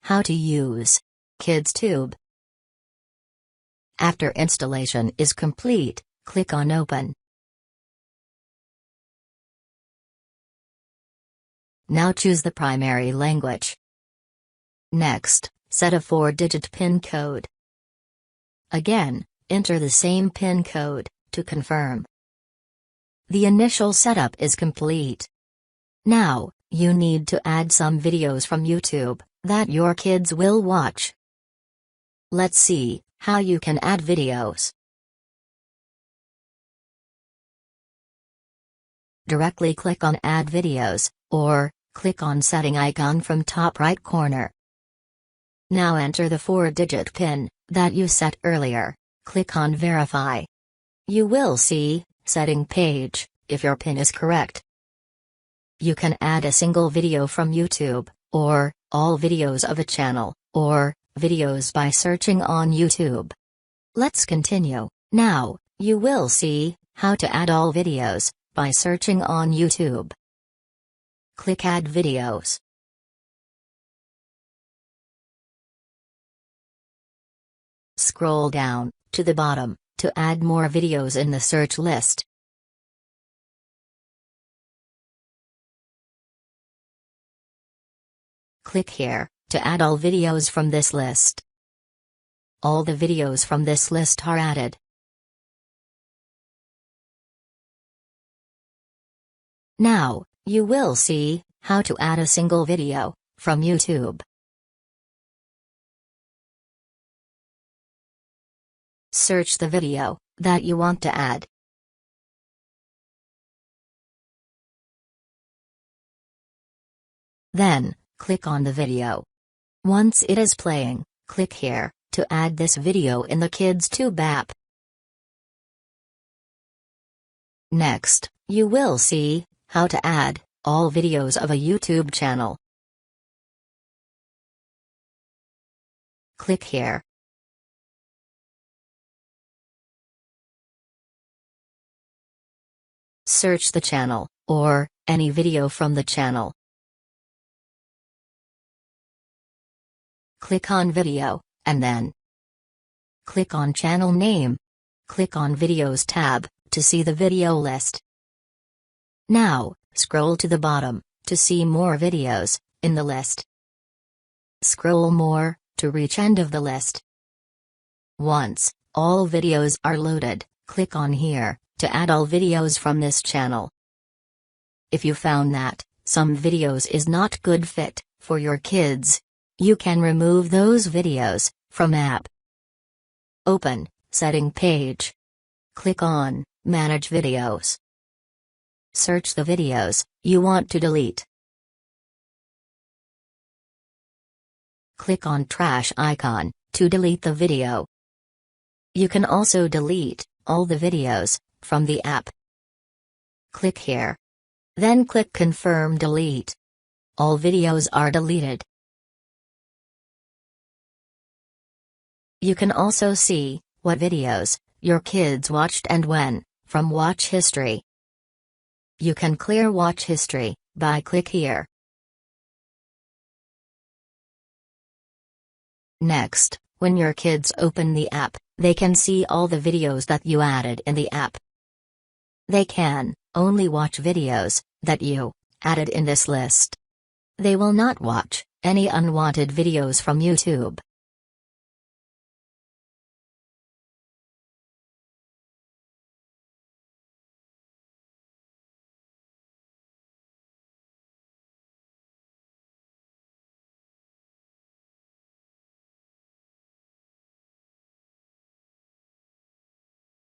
How to use KidsTube. After installation is complete, click on Open. Now choose the primary language. Next, set a 4-digit PIN code. Again, enter the same PIN code to confirm. The initial setup is complete. Now, you need to add some videos from YouTube that your kids will watch. Let's see how you can add videos. Directly click on Add Videos, or click on Setting icon from top right corner. Now enter the 4-digit PIN that you set earlier. Click on Verify. You will see Setting page if your PIN is correct. You can add a single video from YouTube, or all videos of a channel, or videos by searching on YouTube. Let's continue. Now, you will see how to add all videos by searching on YouTube. Click Add Videos. Scroll down to the bottom to add more videos in the search list. Click here to add all videos from this list. All the videos from this list are added. Now, you will see how to add a single video from YouTube. Search the video that you want to add. Then, click on the video. Once it is playing, click here to add this video in the KidsTube app. Next, you will see how to add all videos of a YouTube channel. Click here. Search the channel, or any video from the channel. Click on Video, and then click on Channel Name. Click on Videos tab to see the video list. Now, scroll to the bottom to see more videos in the list. Scroll more to reach end of the list. Once all videos are loaded, click on here to add all videos from this channel. If you found that some videos is not good fit for your kids, you can remove those videos from app. Open Setting page. Click on Manage Videos. Search the videos you want to delete. Click on Trash icon to delete the video. You can also delete all the videos from the app. Click here. Then click Confirm Delete. All videos are deleted. You can also see what videos your kids watched and when from Watch History. You can clear Watch History by click here. Next, when your kids open the app, they can see all the videos that you added in the app. They can only watch videos that you added in this list. They will not watch any unwanted videos from YouTube.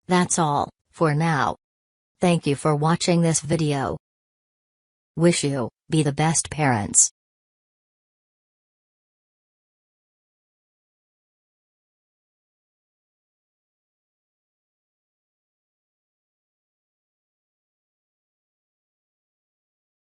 That's all for now. Thank you for watching this video. Wish you be the best parents.